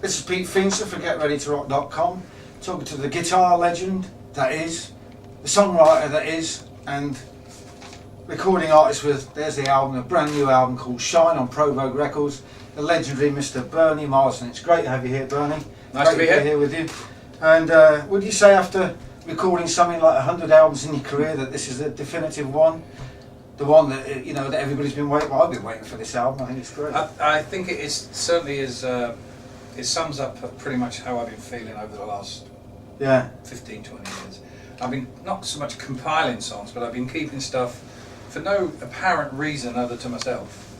This is Pete Feenstra for GetReadyToRock.com, talking to the guitar legend that is, the songwriter that is, and recording artist with, there's the album, a brand new album called Shine on Provoke Records, the legendary Mr. Bernie Marsden. It's great to have you here, Bernie. Nice to be here with you. And would you say after recording something like 100 albums in your career that this is the definitive one? The one that, you know, that everybody's been waiting for? I've been waiting for this album. I think it's great. I think it is, certainly is, it sums up pretty much how I've been feeling over the last 15, 20 years. I've been not so much compiling songs, but I've been keeping stuff for no apparent reason other to myself.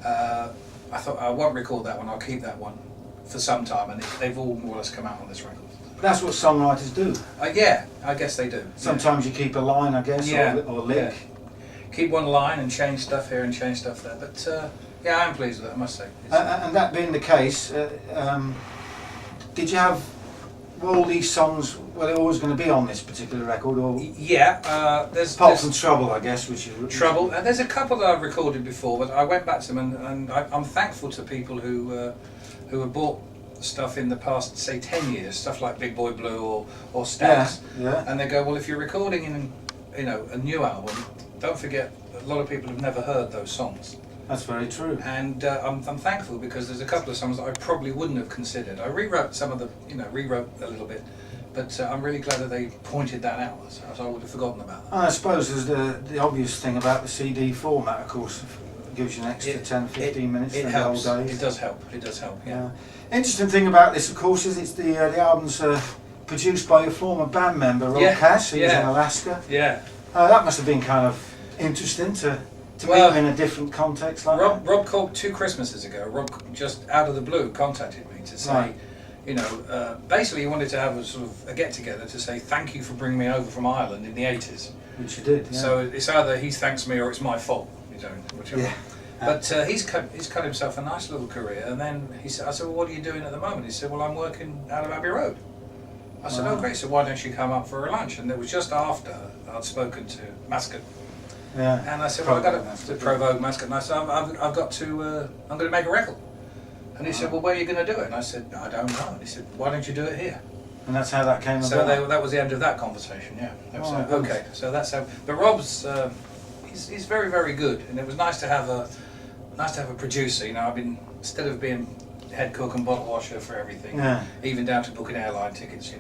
I thought I won't record that one, I'll keep that one for some time, and they've all more or less come out on this record. That's what songwriters do. Yeah, I guess they do. Sometimes you keep a line, I guess, or lick. Yeah. Keep one line and change stuff here and change stuff there. But yeah, I am pleased with it, I must say. And that being the case, did you have all these songs, were they always going to be on this particular record? Or yeah, apart from Trouble, I guess, which is... Trouble. There's a couple that I've recorded before, but I went back to them and I'm thankful to people who have bought stuff in the past, say 10 years, stuff like Big Boy Blue or Stax, and they go, well, if you're recording in, you know, a new album, don't forget a lot of people have never heard those songs. That's very true. And I'm thankful because there's a couple of songs that I probably wouldn't have considered. I rewrote some of the, rewrote a little bit, but I'm really glad that they pointed that out, as I would have forgotten about that. I suppose there's the obvious thing about the CD format, of course. It gives you an extra 10-15 minutes in the old days. It does help. It does help. Yeah. Interesting thing about this, of course, is it's the album's produced by your former band member Rob Cass, who was in Alaska. Yeah. That must have been kind of interesting to meet him in a different context like that. Rob called 2 Christmases ago. Rob just out of the blue contacted me to say, basically he wanted to have a sort of a get together to say thank you for bringing me over from Ireland in the 80s. Which you did. Yeah. So it's either he thanks me or it's my fault. Whichever. Yeah. But he's cut himself a nice little career, and then I said, well, what are you doing at the moment? He said, well, I'm working out of Abbey Road. I said, oh great, so why don't you come up for a lunch? And it was just after I'd spoken to Marsden. Yeah. And I said, well, I've got to Provoke Marsden. And I said, I've got to, I'm going to make a record. And he said, well, where are you going to do it? And I said, I don't know. And he said, why don't you do it here? And that's how that came about. So that was the end of that conversation, yeah. Okay, so that's how, but Rob's, he's very, very good. And it was nice to have a producer, I've been, instead of being head cook and bottle washer for everything, even down to booking airline tickets,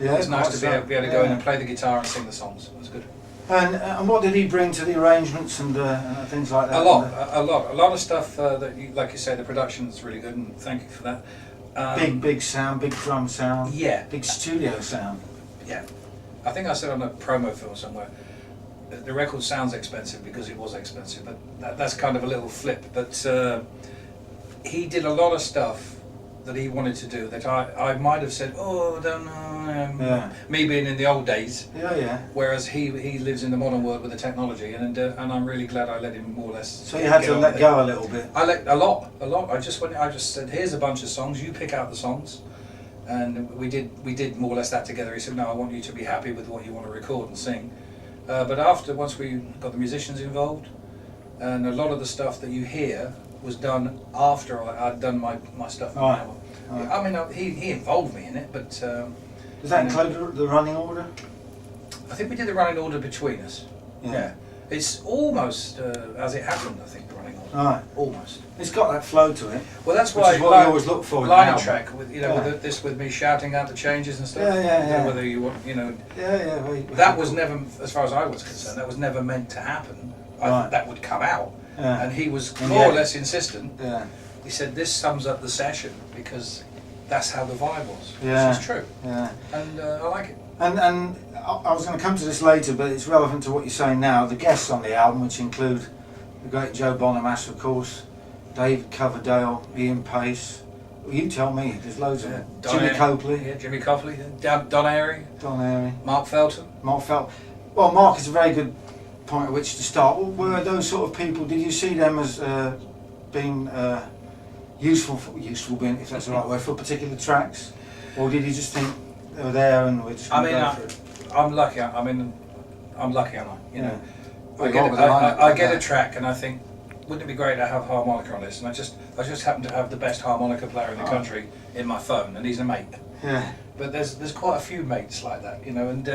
it's nice to be able to go in and play the guitar and sing the songs. That's good. And what did he bring to the arrangements and things like that? A lot of stuff that, like you say, the production's really good, and thank you for that. Big sound, big drum sound. Yeah. Big studio sound. Yeah. I think I said on a promo film somewhere, the record sounds expensive because it was expensive, but that's kind of a little flip. But he did a lot of stuff that he wanted to do that I might have said, oh, I don't know, me being in the old days. Yeah. Whereas he lives in the modern world with the technology, and I'm really glad I let him more or less. So you had to let go a little bit. I let a lot. I just said, here's a bunch of songs, you pick out the songs. And we did more or less that together. He said, no, I want you to be happy with what you want to record and sing. But once we got the musicians involved, and a lot of the stuff that you hear was done after I'd done my stuff. Right. I mean, he involved me in it, but... Does that include the running order? I think we did the running order between us. Yeah. It's almost as it happened, I think, the running order. Right. Almost. It's got that flow to it. Well, that's why what we always look for. Line track with with me shouting out the changes and stuff. Yeah. Whether you want, that was never, as far as I was concerned, that was never meant to happen. That would come out, and he was more or less insistent. Yeah. He said this sums up the session because that's how the vibe was. Yeah. Which is true. Yeah. And I like it. And I was going to come to this later, but it's relevant to what you're saying now. The guests on the album, which include the great Joe Bonamassa, of course, David Coverdale, Ian Pace. Well, you tell me. There's loads of them. Jimmy Copley. Yeah, Jimmy Copley. Don Airy. Mark Felton. Well, Mark is a very good point at which to start. Were those sort of people? Did you see them as being useful, being, if that's the right word, for particular tracks, or did you just think they were there and we're just going to go for it? I'm lucky. I'm lucky, am I? I get a track and I think, wouldn't it be great to have harmonica on this? And I just I just happen to have the best harmonica player in the country in my phone, and he's a mate. Yeah. But there's quite a few mates like that, you know. And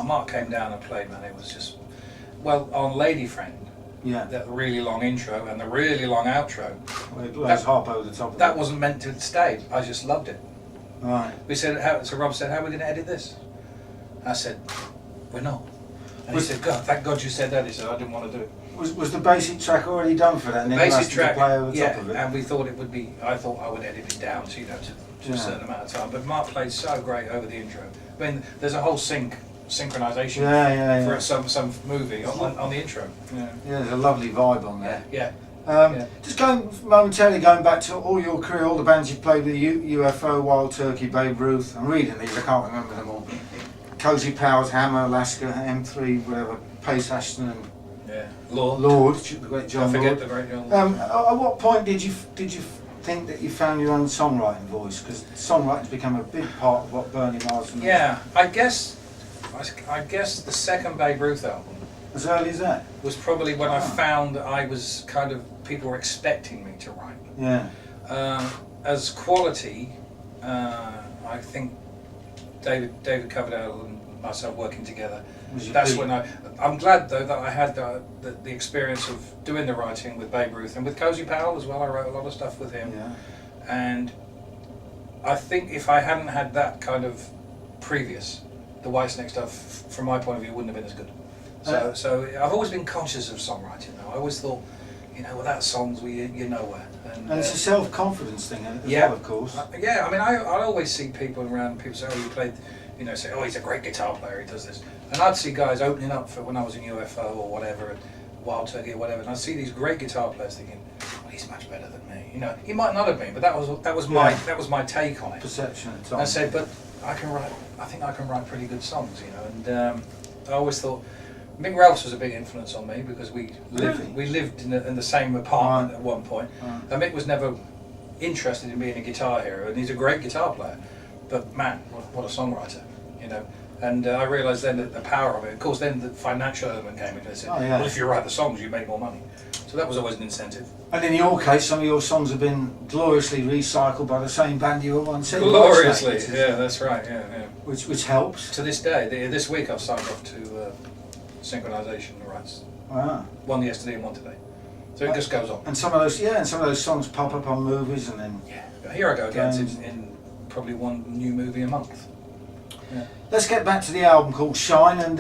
Mark came down and played, man. It was just, well, on Lady Friend. Yeah. That really long intro and the really long outro. Well, it was hop over the top of that it. wasn't meant to stay. I just loved it. Right. So Rob said, "How are we going to edit this?" I said, "We're not." And he said, "God, thank God you said that." He said, "I didn't want to do it." Was the basic track already done for that? And The then you basic asked him track, to play over the yeah, top of it? and we thought it would be. I thought I would edit it down to to a certain amount of time. But Mark played so great over the intro. I mean, there's a whole synchronization for some movie on the intro. Yeah. Yeah, there's a lovely vibe on there. Yeah. Just momentarily going back to all your career, all the bands you've played with, UFO, Wild Turkey, Babe Ruth. I'm reading these, I can't remember them all. Cozy Powers, Hammer, Alaska, M3, whatever, Pace Ashton and Lord, the great John Don't forget Lord. the great John Lord. At what point did you think that you found your own songwriting voice? Because songwriting's become a big part of what Bernie Marsden Yeah, I guess the second Babe Ruth album as early as that? was probably when I found I was kind of, people were expecting me to write. Yeah. As quality, I think David Coverdale and myself working together. That's when I'm glad though that I had the experience of doing the writing with Babe Ruth and with Cozy Powell as well. I wrote a lot of stuff with him. Yeah. And I think if I hadn't had that kind of previous, the Whitesnake stuff, from my point of view, wouldn't have been as good. So I've always been conscious of songwriting though. I always thought, you know, without songs, you're nowhere. And it's a self-confidence thing as yeah, well, of course. Yeah, I mean, I always see people around, people say, oh, you played, you know, say, oh, he's a great guitar player, he does this. And I'd see guys opening up for when I was in UFO or whatever, Wild Turkey or whatever, and I'd see these great guitar players thinking, well, he's much better than me. You know, he might not have been, but that was my take on it. Perception at the time. I said, but I think I can write pretty good songs, you know, and I always thought, Mick Ralphs was a big influence on me because we lived in the same apartment at one point. And Mick was never interested in being a guitar hero, and he's a great guitar player. But man, what a songwriter, you know. And I realised then that the power of it. Of course, then the financial element came in. They said, well, if you write the songs, you make more money. So that was always an incentive. And in your case, some of your songs have been gloriously recycled by the same band you were once in. Gloriously, yeah, that's right, yeah. Which helps. To this day, this week I've signed off to synchronisation rights. Wow. One yesterday and one today. So it just goes on. And some of those songs pop up on movies and then. Yeah. Here I go again. In probably one new movie a month. Yeah. Let's get back to the album called Shine, and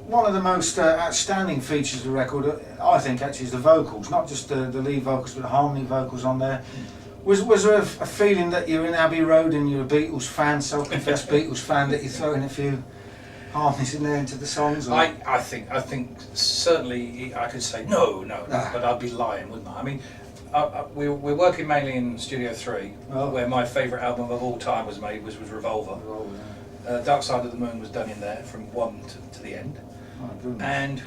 one of the most outstanding features of the record, I think, actually, is the vocals. Not just the lead vocals, but the harmony vocals on there. Was there a feeling that you're in Abbey Road and you're a Beatles fan, self-confessed Beatles fan, that you throw in a few harmonies in there into the songs? Or? I think certainly I could say no, but I'd be lying, wouldn't I? I mean, we're working mainly in Studio 3, where my favourite album of all time was made, was Revolver. Dark Side of the Moon was done in there from one to the end. And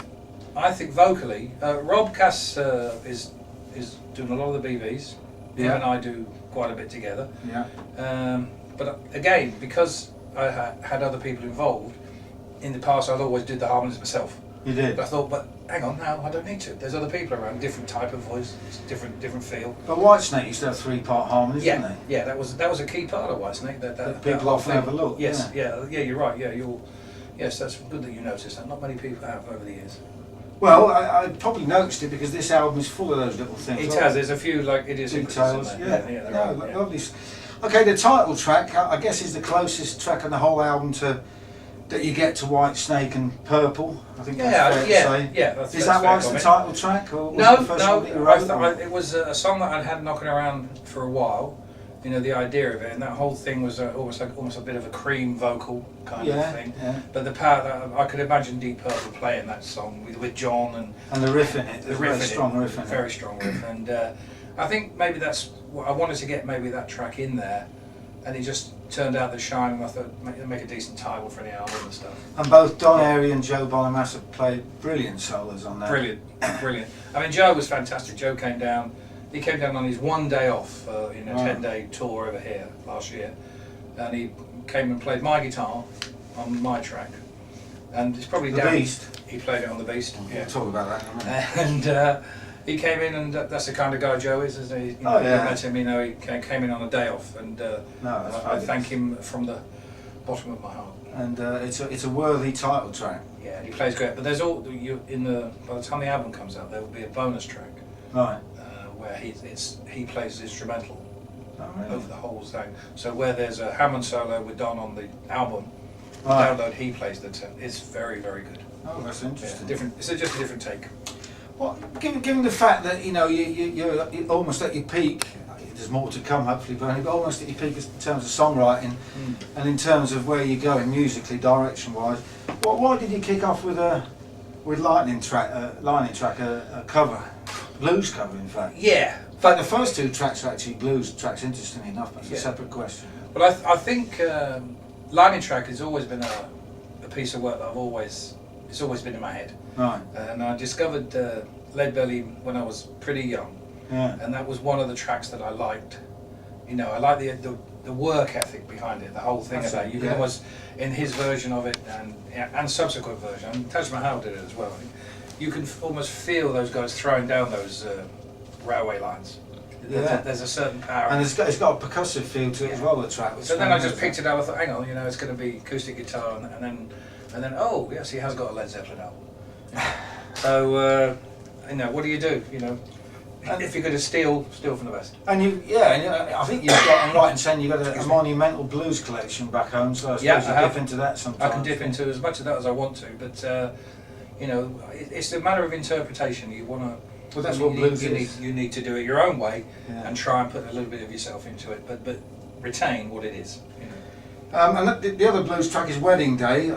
I think vocally, Rob Cass is doing a lot of the BVs. Him and I do quite a bit together. But again, because I had other people involved, in the past I'd always did the harmonies myself. You did? But I thought, but hang on, now I don't need to. There's other people around, different type of voice, different feel. But Whitesnake used to have 3-part harmonies, didn't they? Yeah, that was a key part of Whitesnake. That people often overlook. Yes, yeah, you're right. Yeah, yes, that's good that you noticed that. Not many people have over the years. Well, I probably noticed it because this album is full of those little things. It has. There's a few like details. Yeah. Lovely. Okay, the title track, I guess, is the closest track on the whole album that you get to Whitesnake and Purple. I think that's fair to say. Yeah. Is that why it's the title track, or was it the first one that you wrote? It was a song that I'd had knocking around for a while. You know, the idea of it, and that whole thing was almost a bit of a cream vocal kind of thing. Yeah. But the part that I could imagine Deep Purple playing that song with John and the riff in it. Very strong riff riff, and I think maybe that's what I wanted to get, maybe that track in there, and it just turned out that Shine, and I thought make a decent title for the album and stuff. And both Don Airey and Joe Bonamassa played brilliant solos on that. Brilliant. I mean, Joe was fantastic. Joe came down. He came down on his one day off in a 10-day tour over here last year, and he came and played my guitar on my track, and it's probably the down. Beast. He played it on the Beast. We'll talk about that in a minute. And He came in, and that's the kind of guy Joe is, isn't he? You know, Oh yeah. You met him, you know, he came in on a day off, and I thank him from the bottom of my heart. And it's a worthy title track. Yeah, he plays great. But there's all by the time the album comes out, there will be a bonus track, Right. Where he plays instrumental Oh, over the whole thing. So where there's a Hammond solo with Don on the album, right. download he plays the tune. It's very, very good. Oh, that's interesting. Yeah, it's just a different take. Well, given the fact that you're almost at your peak, there's more to come hopefully, Bernie, but almost at your peak in terms of songwriting and in terms of where you're going musically, direction-wise. Why did you kick off with Lightning Track, a cover, blues cover, in fact? Yeah. In fact, the first two tracks are actually blues tracks. Interestingly enough, that's a separate question. Well, I think Lightning Track has always been a piece of work that it's always been in my head. Right. And I discovered Lead Belly when I was pretty young. Yeah. And that was one of the tracks that I liked. You know, I like the work ethic behind it, the whole thing That's about it, you can almost, in his version of it and subsequent version, and Taj Mahal did it as well. You can almost feel those guys throwing down those railway lines. Yeah. There's a certain power. And it's got a percussive feel to it as well. The track. So then I just picked it up. I thought, hang on, you know, it's going to be acoustic guitar, and then oh yes, he has got a Led Zeppelin album. So you know, what do? You know, if you're going to steal from the best. And I think you've got. I'm right in saying you've got a monumental blues collection back home. So I suppose you dip into that sometimes. I can dip into as much of that as I want to, but you know, it's a matter of interpretation. You want to. Well, that's what blues is. You need to do it your own way and try and put a little bit of yourself into it, but retain what it is. You know. And the other blues track is Wedding Day.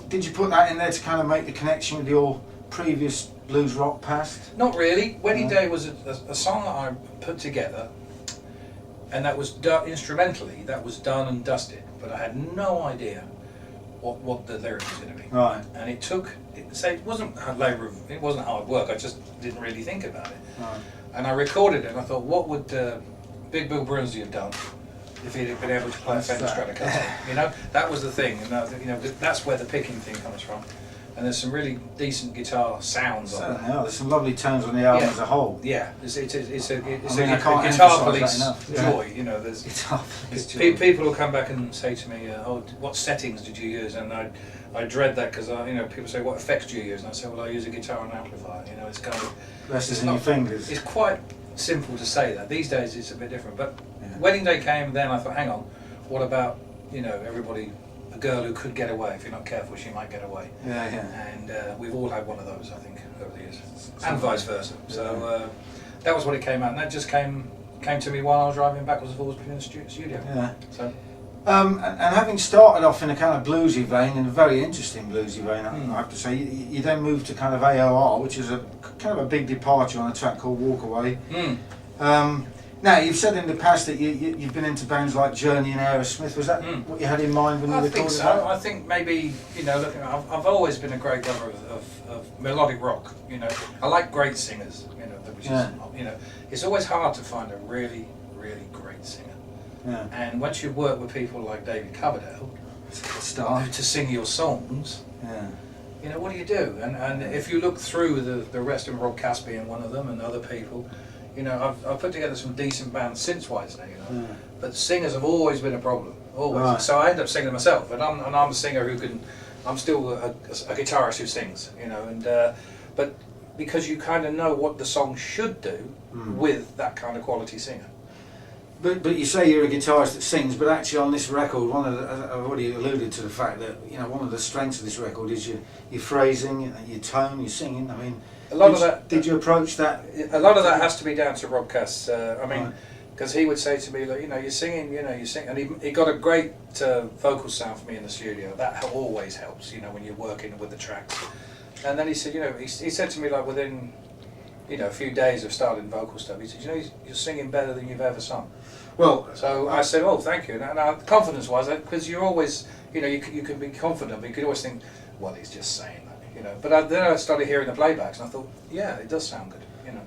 Did you put that in there to kind of make the connection with your previous blues rock past? Not really. Wedding Day was a song that I put together, and that was done instrumentally. That was done and dusted, but I had no idea what the lyrics was going to be. Right. And it took. It wasn't it wasn't hard work. I just didn't really think about it. Right. And I recorded it. And I thought, what would Big Bill Brinsley have done if he'd have been able to play a Fender Stratocaster? You know, that was the thing. And you know, that's where the picking thing comes from. And there's some really decent guitar sounds on it. There's some lovely tones on the album as a whole. Yeah, it's a Guitar Police joy. You know, there's Guitar Police joy. People will come back and say to me, "Oh, what settings did you use?" And I dread that because you know, people say, "What effects do you use?" And I say, "Well, I use a guitar and amplifier." You know, it's kind of rest is in your fingers. It's quite simple to say that. These days, it's a bit different. But Wedding Day came, then I thought, hang on, what about everybody? A girl who could get away. If you're not careful, she might get away. Yeah. And we've all had one of those, I think, over the years, and vice versa. So that was what it came out, and that just came to me while I was driving backwards and forwards between the studio. Yeah. So. And having started off in a kind of bluesy vein, in a very interesting bluesy vein, I have to say, you then moved to kind of AOR, which is a kind of a big departure on a track called Walk Away. Now, you've said in the past that you've been into bands like Journey and Aerosmith. Was that what you had in mind when you recorded that? that? I think maybe, I've always been a great lover of melodic rock. You know, I like great singers. Which is, it's always hard to find a really, really great singer. Yeah. And once you work with people like David Coverdale to sing your songs, what do you do? And if you look through the rest of Rob Caspian, one of them, and other people. I've put together some decent bands since Whitesnake, but singers have always been a problem, always. Right. So I end up singing myself, and I'm a singer who can. I'm still a guitarist who sings, but because you kind of know what the song should do with that kind of quality singer. But you say you're a guitarist that sings, but actually on this record, I've already alluded to the fact that one of the strengths of this record is your phrasing, your tone, your singing. I mean. Did you approach that? A lot of that has to be down to Rob Cass. Because he would say to me, like, you're singing, you sing, and he got a great vocal sound for me in the studio. That always helps, when you're working with the tracks. And then he said, he said to me, like, within, a few days of starting vocal stuff, he said, you're singing better than you've ever sung. Well, so I said, oh, thank you. And confidence-wise, because you're always, you can be confident, but you could always think, well, he's just saying that. But then I started hearing the playbacks, and I thought, yeah, it does sound good.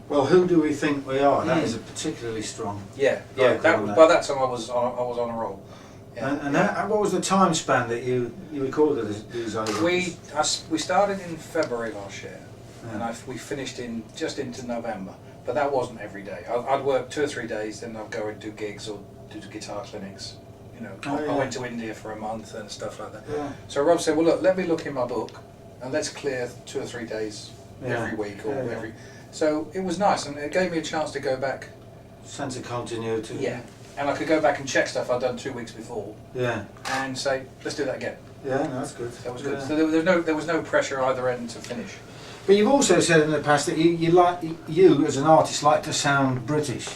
Well, who do we think we are? That is a particularly strong. Yeah. By that time, I was on a roll. Yeah. And what was the time span that you recorded these over? We started in February last year. and we finished just into November. But that wasn't every day. I'd work 2 or 3 days, then I'd go and do gigs or do guitar clinics. You know, I went to India for a month and stuff like that. Yeah. So Rob said, well, look, let me look in my book and let's clear 2 or 3 days every week or every. So it was nice, and it gave me a chance to go back. Sense of continuity. Yeah, and I could go back and check stuff I'd done 2 weeks before. Yeah. And say, let's do that again. Yeah, no, that's good. That was good. Yeah. So there was no pressure either end to finish. But you've also said in the past that you as an artist like to sound British.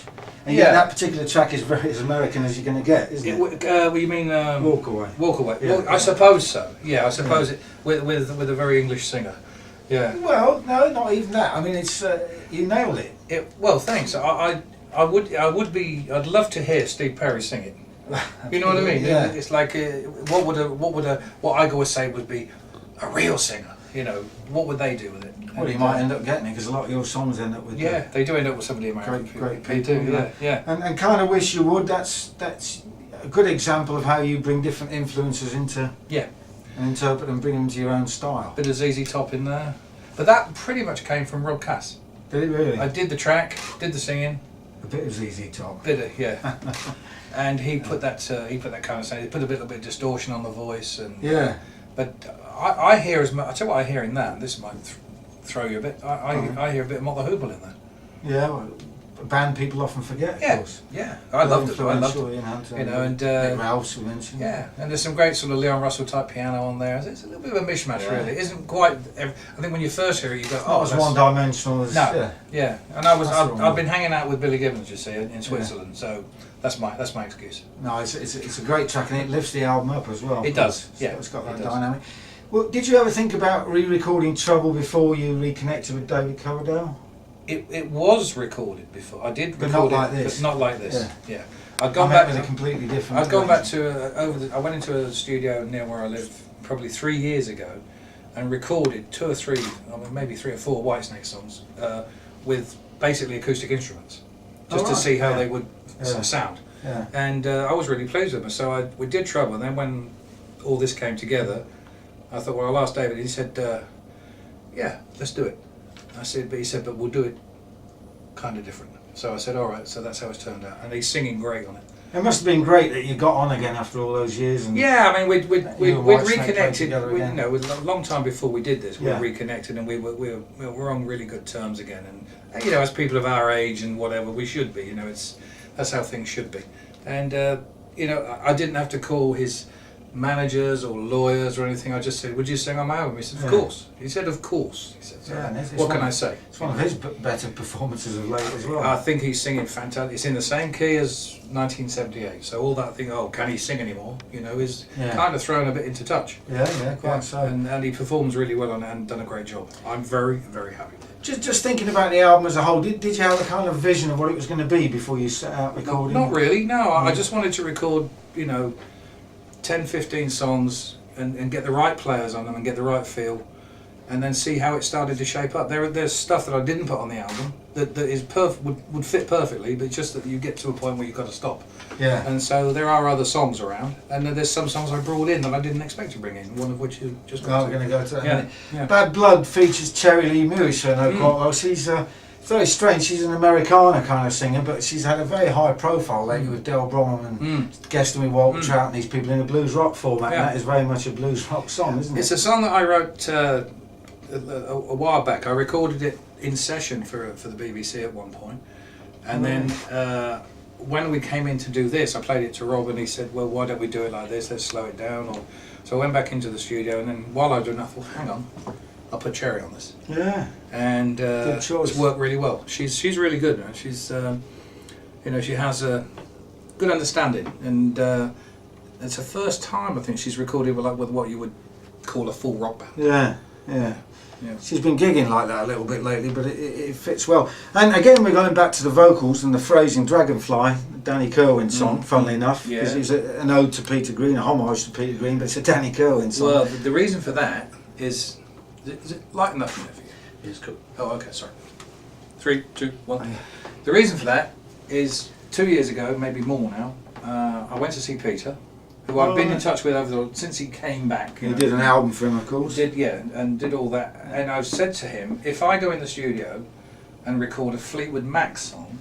And yet that particular track is very as American as you're going to get, isn't it? What you mean? Walk Away. Walk Away. Yeah. Well, I suppose so. Yeah, I suppose it with a very English singer. Yeah. Well, no, not even that. I mean, it's you nailed it. Well, thanks. I'd love to hear Steve Perry sing it. You know what I mean? Yeah. It's like what I always say would be a real singer. You know, what would they do with it? Well, you might end up getting it because a lot of your songs end up with. Yeah, they do end up with some of the American great people. people. They do, yeah. And kind of wish you would. That's a good example of how you bring different influences into. Yeah. And interpret and bring them to your own style. Bit of ZZ Top in there, but that pretty much came from Rob Cass. Did it really? I did the track, did the singing. A bit of ZZ Top. Bit of, yeah. And he put that kind of sound. He put a little bit of distortion on the voice, and yeah. But I hear as much. I tell you what I hear in that. And this might throw you a bit. I hear a bit of Mother Hoople in there. Yeah, well, a band people often forget. Yeah, of course. yeah. I loved it. You know, and Ralph's we mentioned. Yeah, and there's some great sort of Leon Russell type piano on there. It's a little bit of a mishmash, really. It isn't quite. I think when you first hear it, you go, "Oh, it's one dimensional." No, yeah. And I've been hanging out with Billy Gibbons, you see, in Switzerland. So that's my excuse. No, it's a great track, and it lifts the album up as well. It does. Yeah, it's got that dynamic. Well, did you ever think about re-recording Trouble before you reconnected with David Coverdale? It was recorded before. I did but record not like it, this. but not like this. Yeah. I'd gone back with a completely different. I'd gone back to I went into a studio near where I live probably 3 years ago, and recorded 2 or 3, maybe 3 or 4 Whitesnake songs with basically acoustic instruments, just to see how they would sound. Yeah. And I was really pleased with them. So we did Trouble, and then when all this came together, I thought, well, I'll ask David. He said, yeah, let's do it. He said, but we'll do it kind of different. So I said, all right. So that's how it's turned out. And he's singing great on it. It must have been great that you got on again after all those years. And yeah, I mean, we'd reconnected. It was a long time before we did this. We Yeah. reconnected, and we were on really good terms again. And as people of our age and whatever, we should be. That's how things should be. And I didn't have to call his managers or lawyers or anything. I just said, would you sing on my album? He said, of course. He said, of course. He said, so what can I say? It's one of his better performances of late as well. I think he's singing fantastic. It's in the same key as 1978. So all that thing, can he sing anymore? Is kind of thrown a bit into touch. Yeah, quite so. And he performs really well on it and done a great job. I'm very, very happy with it. Just thinking about the album as a whole, did you have a kind of vision of what it was going to be before you set out recording? Not really, no. I just wanted to record, 10, 15 songs and get the right players on them and get the right feel, and then see how it started to shape up. There's stuff that I didn't put on the album that is would fit perfectly, but just that you get to a point where you've got to stop. Yeah. And so there are other songs around, and then there's some songs I brought in that I didn't expect to bring in, one of which you just got I'm going to go to that. Yeah. Bad Blood features Cherry Lee Lewis, who I know quite well. She's very strange. She's an Americana kind of singer, but she's had a very high profile lately with Del Brom and guesting with Walter Trout and these people in a blues rock format. And that is very much a blues rock song, isn't it? It's a song that I wrote a while back. I recorded it in session for the BBC at one point, and then when we came in to do this, I played it to Rob, and he said, well, why don't we do it like this, let's slow it down. So I went back into the studio, and then while I was doing that, I thought, hang on, I'll put Cherry on this. Yeah. And good choice. It's worked really well. She's really good, man. She's she has a good understanding, and it's her first time I think she's recorded with what you would call a full rock band. Yeah. She's been gigging like that a little bit lately, but it fits well. And again, we're going back to the vocals and the phrasing Dragonfly, Danny Kerwin song, funnily enough, because it's an ode to Peter Green, a homage to Peter Green, but it's a Danny Kerwin song. Well, the reason for that is it light enough in there for you? It's cool. Oh, okay, sorry. 3, 2, 1. The reason for that is 2 years ago, maybe more now, I went to see Peter who I've been in touch with since he came back. He did an album for him, of course. And did all that. And I've said to him, if I go in the studio and record a Fleetwood Mac song,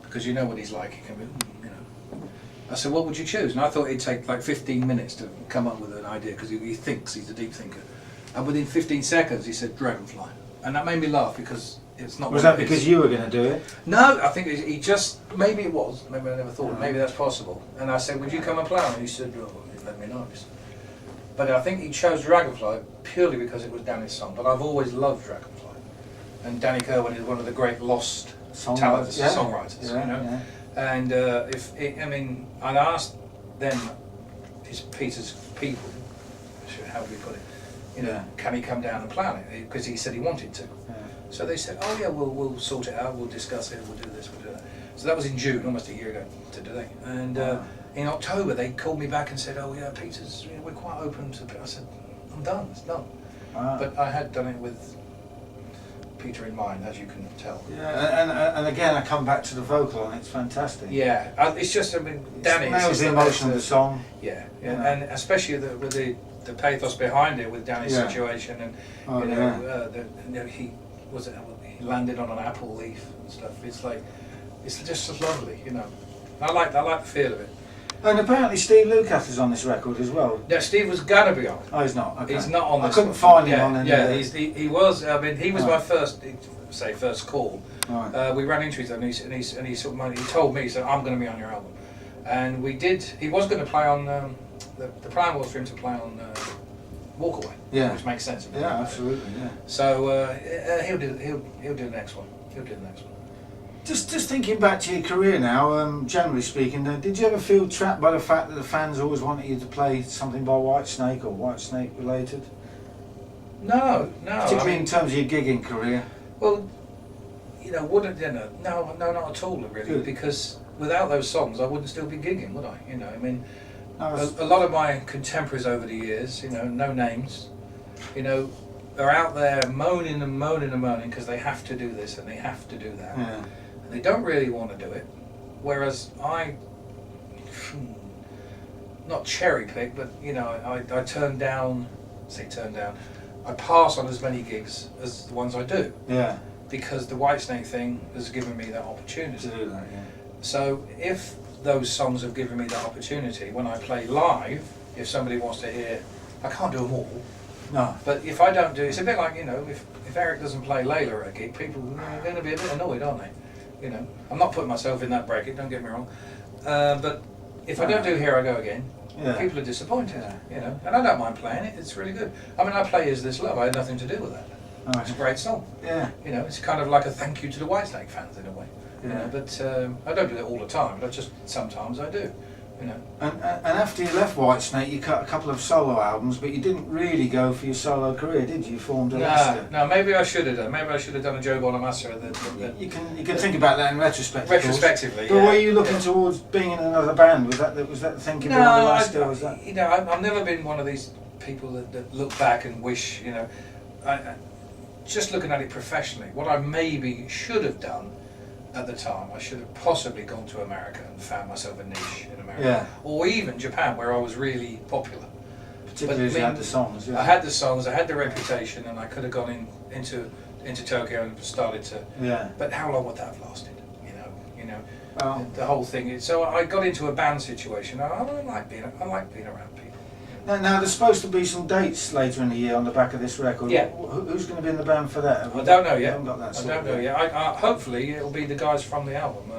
because you know what he's like, he can be, I said, what would you choose? And I thought it'd take like 15 minutes to come up with an idea, because he thinks he's a deep thinker. And within 15 seconds, he said Dragonfly, and that made me laugh because it's not. Was that because you were going to do it? No, I think he just, maybe it was. Maybe I never thought. Maybe that's possible. And I said, would you come and play? And he said, oh, let me know. But I think he chose Dragonfly purely because it was Danny's song. But I've always loved Dragonfly, and Danny Kerwin is one of the great lost songwriters. Yeah. And I'd asked them, Peter's people, how do we put it? Can he come down and play on it? Because he said he wanted to. Yeah. So they said, oh yeah, we'll sort it out, we'll discuss it, we'll do this, we'll do that. So that was in June, almost a year ago today. And in October they called me back and said, oh yeah, Peter's, we're quite open to it. I said, I'm done, it's done. But I had done it with Peter in mind, as you can tell. Yeah, and again I come back to the vocal, and it's fantastic. Yeah, it's just, Danny. It nails the emotion of the song. Yeah, and especially with the pathos behind it, with Danny's situation, and he landed on an apple leaf and stuff. It's like, it's just lovely, I like the feel of it. And apparently Steve Lucath is on this record as well. Yeah, Steve was gonna be on. Oh, he's not. Okay. He's not on. I couldn't find him on any. Yeah, he was. He was my first call. Right. We ran into each other, and he sort of, he told me, he said, I'm going to be on your album, and we did. He was going to play on. The plan was for him to play on Walk Away. Yeah. Which makes sense. Yeah, absolutely. Yeah. So he'll do the next one. He'll do the next one. Just thinking back to your career now, generally speaking, did you ever feel trapped by the fact that the fans always wanted you to play something by Whitesnake or Whitesnake related? No. Particularly in terms of your gigging career. Well, no, not at all really. Good. Because without those songs, I wouldn't still be gigging, would I? A lot of my contemporaries over the years, no names, are out there moaning because they have to do this and they have to do that. Yeah. They don't really want to do it, whereas I, not cherry pick, but I turn down, I pass on as many gigs as the ones I do. Yeah. Because the Whitesnake thing has given me that opportunity. To do that, yeah. So if those songs have given me that opportunity, when I play live, if somebody wants to hear, I can't do them all. No. But if I don't do, it's a bit like, if Eric doesn't play Layla at a gig, people are going to be a bit annoyed, aren't they? I'm not putting myself in that bracket, don't get me wrong. But if I don't do Here I Go Again, people are disappointed, And I don't mind playing it, it's really good. I play Is This Love, I had nothing to do with that. Oh, it's a great song. Yeah. It's kind of like a thank you to the Whitesnake fans in a way. But I don't do it all the time, but just sometimes I do. And after you left Whitesnake, you cut a couple of solo albums, but you didn't really go for your solo career, did you? You formed a Leicester. No, maybe I should have done. Maybe I should have done a Joe Bonamassa. You can think about that in retrospect. Retrospectively, but were you looking towards being in another band? Was that the thinking behind the Leicester? Was that? I've never been one of these people that look back and wish. Just looking at it professionally, what I maybe should have done at the time, I should have possibly gone to America and found myself a niche in America, or even Japan, where I was really popular. Particularly as you had the songs. Yeah. I had the songs, I had the reputation, and I could have gone into Tokyo and started to. Yeah. But how long would that have lasted? The whole thing. So I got into a band situation. I like being around people. Now there's supposed to be some dates later in the year on the back of this record. Yeah. Who's going to be in the band for that? I don't know yet. I don't know yet. Hopefully it'll be the guys from the album,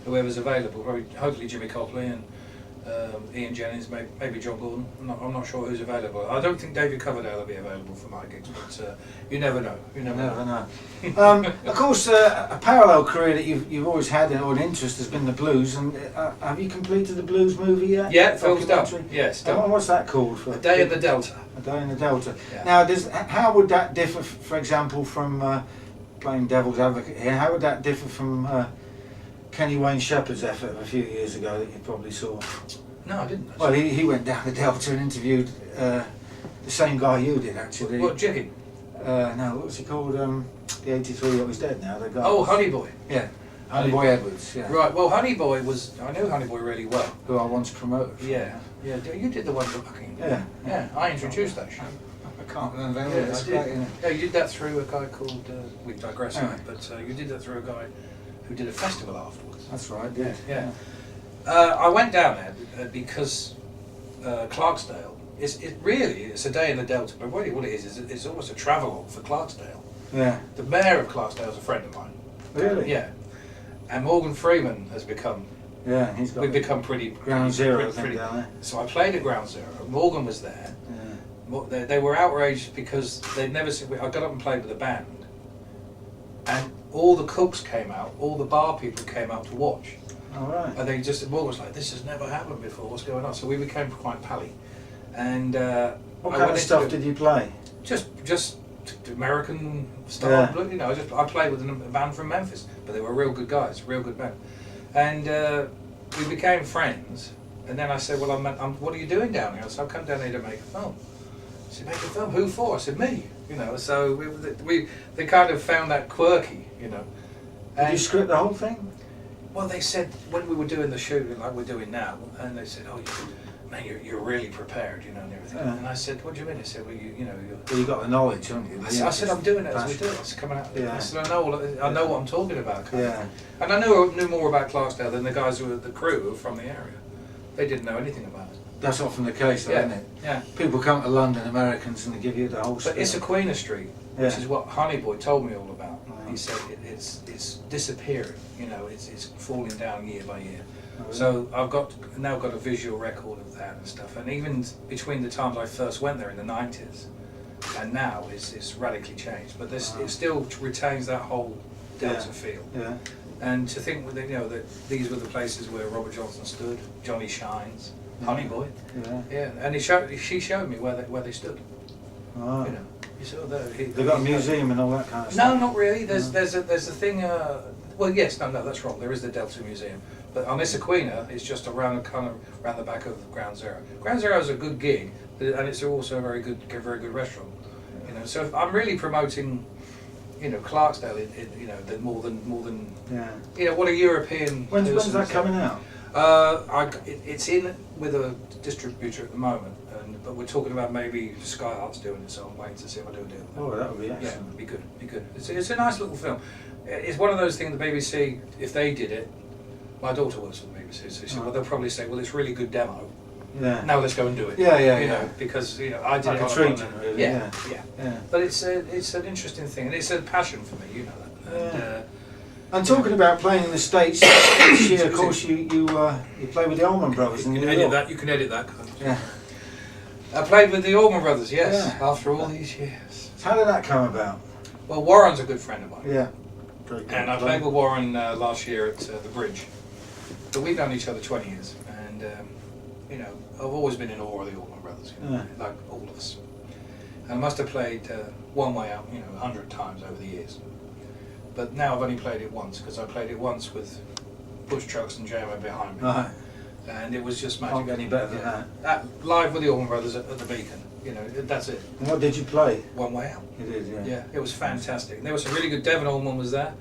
whoever's available. Hopefully Jimmy Copley and Ian Jennings, maybe John Gordon. I'm not sure who's available. I don't think David Coverdale will be available for my gigs, but you never know. You never know. Of course, a parallel career that you've always had or an interest has been the blues. And have you completed the blues movie yet? Yeah, film's done. Yeah, it's done. And what's that called? A Day in the Delta. A Day in the Delta. Yeah. Now, how would that differ, for example, from playing devil's advocate here? How would that differ from Kenny Wayne Shepherd's effort a few years ago that you probably saw? No, I didn't. Well, he went down the Delta and interviewed the same guy you did, actually. What, Jigging? No, what was he called? The 83 that was dead now, the guy. Oh, Honey Boy. Yeah. Honey Boy Edwards, yeah. Right, well, Honey Boy was, I knew Honey Boy really well. Who I once promoted. Yeah, yeah, you did the one for Buckingham. Yeah. Yeah, I introduced that show. I can't remember. Yeah, That's you did. great, isn't it? Yeah, you did that through a guy called, we digress on Yeah. it, but you did that through a guy who did a festival afterwards. That's right, yeah. Yeah. I went down there because Clarksdale, it's a day in the Delta, but really what it is it's almost a travelogue for Clarksdale. Yeah. The mayor of Clarksdale is a friend of mine. Really? Yeah. And Morgan Freeman has become, Yeah, we've become pretty... Ground Zero, I think, pretty, down there. So I played at Ground Zero. Morgan was there. Yeah. They were outraged because they'd never seen... I got up and played with a band. And all the cooks came out, all the bar people came out to watch. All right. And they just... Morgan was like, this has never happened before, what's going on? So we became quite pally. And What kind of stuff did you play? Just American stuff, Yeah. you know. I played with a band from Memphis, but they were real good guys, real good band. And we became friends. And then I said, well, what are you doing down here? I said, I've come down here to make a film. He said, make a film? Who for? I said, me. You know. So they kind of found that quirky, you know. Did you script the whole thing? Well, they said when we were doing the shoot, like we're doing now, and they said, "Oh, man, you're really prepared, you know, and everything." Yeah. And I said, "What do you mean?" They said, "Well, you know." Well, you got the knowledge, haven't you? I said, "I'm doing it as we do it. It's coming out." Yeah. I said, "I know what I'm talking about." Yeah. And I knew more about Clarksdale than the guys who were the crew who were from the area. They didn't know anything about it. That's often the case, though, Yeah. isn't it? Yeah. People come to London, Americans, and they give you the whole But spiel. Issaquahna Street, which Yeah. is what Honey Boy told me all about. Wow. He said it's disappearing. You know, it's falling down year by year. Oh, So I've now got a visual record of that and stuff. And even between the times I first went there in the 90s and now, it's radically changed. But it still retains that whole Delta feel. Yeah. And to think that these were the places where Robert Johnson stood, Johnny Shines, Honey Boy. Yeah. Yeah, and she showed me where they stood. Oh. You know, you saw They've got a museum and all that kind of stuff. No, not really. There's a thing. Well, yes, no, that's wrong. There is the Delta Museum, but on Issaquahna, it's just around the back of Ground Zero. Ground Zero is a good gig, and it's also a very good restaurant. You know, so I'm really promoting, you know, Clarksdale. You know, more than Yeah. you know what a European. When's that coming out? It's in with a distributor at the moment, but we're talking about maybe Sky Arts doing it. So I'm waiting to see if I do a deal. Oh, that would be Yeah, excellent. be good, be good. It's a nice little film. It's one of those things the BBC, if they did it, my daughter works for the BBC, so she said, well, they'll probably say, well, it's a really good demo. Yeah. Now let's go and do it. Yeah, yeah, you yeah. know, because you know I did Like it a on treatment, really. Yeah, Yeah. yeah, Yeah. But it's an interesting thing, and it's a passion for me. You know that. And, Yeah. And talking about playing in the States, this year, of course, you play with the Allman Brothers in you New can edit York. that. You can edit that. Yeah. I played with the Allman Brothers, yes, Yeah. after all these years. How did that come about? Well, Warren's a good friend of mine. Yeah. Very good. And I played with Warren last year at the Bridge. But we've known each other 20 years, and you know, I've always been in awe of the Allman Brothers, you know, Yeah. like all of us. And I must have played One Way Out, you know, 100 times over the years. But now I've only played it once, because I played it once with Bush Trucks and JMO behind me. Right. And it was just magic. Can't get any better than that. Live with the Allman Brothers at the Beacon, you know, that's it. And what did you play? One Way Out. You did, yeah. Yeah, it was fantastic. And there was some really good. Devon Allman was there,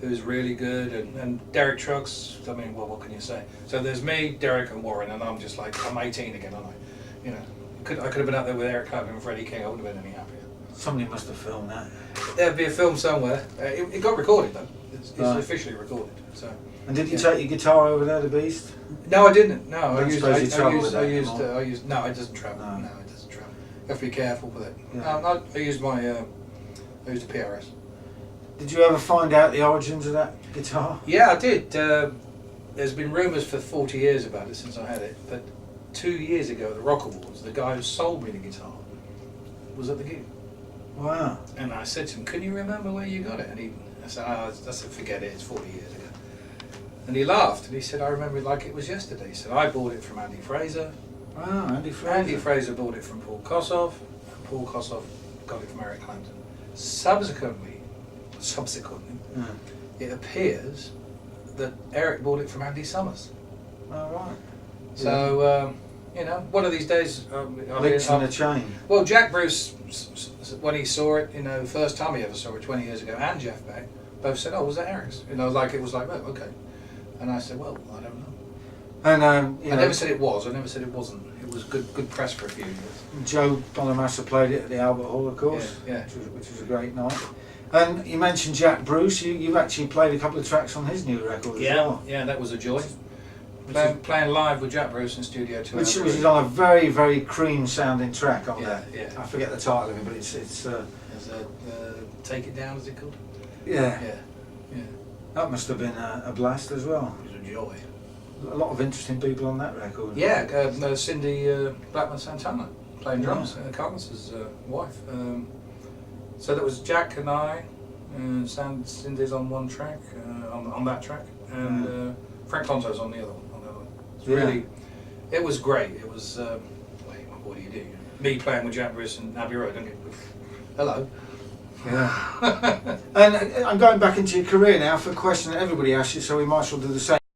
who was really good, and Derek Trucks. I mean, well, what can you say? So there's me, Derek, and Warren, and I'm just like, I'm 18 again, aren't I? You know, I could have been up there with Eric Clapton and Freddie King. I wouldn't have been any happier. Somebody must have filmed that. There'd be a film somewhere. It got recorded though. It's Right. officially recorded. So. And did you Yeah. take your guitar over there, the Beast? No, I didn't. No, I Don't used. suppose you travel with that I used. anymore? I used. No, it doesn't travel. No. No, it doesn't travel. You have to be careful with it. Yeah. I used my. I used a PRS. Did you ever find out the origins of that guitar? Yeah, I did. There's been rumours for 40 years about it since I had it, but 2 years ago at the Rock Awards, the guy who sold me the guitar was at the gig. Wow. And I said to him, can you remember where you got it? And I said, forget it, it's 40 years ago. And he laughed, and he said, I remember it like it was yesterday. He said, I bought it from Andy Fraser. Wow, Andy Fraser. Andy Fraser bought it from Paul Kossoff, and Paul Kossoff got it from Eric Clapton. Subsequently, Yeah. it appears that Eric bought it from Andy Summers. All right. So, you know, one of these days... Links in the chain. Well, Jack Bruce, when he saw it, you know, the first time he ever saw it 20 years ago, and Jeff Beck, both said, "Oh, was that Eric's?" You know, like it was like, "Oh, okay." And I said, "Well, I don't know." And I never said it was. I never said it wasn't. It was good press for a few years. Joe Bonamassa played it at the Albert Hall, of course. Yeah. Which was a great night. And you mentioned Jack Bruce. You've actually played a couple of tracks on his new record as well. Yeah, that was a joy. Playing live with Jack Bruce in Studio 2. Which was on a very, very cream sounding track on there. Yeah. I forget the title of it, but it's There's a Take It Down, is it called? yeah. Yeah. That must have been a blast as well. It was a joy. A lot of interesting people on that record. Yeah, Cindy Blackman Santana playing drums, Carlos's wife. So that was Jack and I, Cindy's on one track, on that track, and Frank Tonto's on the other one. It's really, it was great. It was, what do you do? Me playing with Jack Bruce and Abbey Road, hello. Yeah. And I'm going back into your career now for a question that everybody asks you, so we might as well do the same.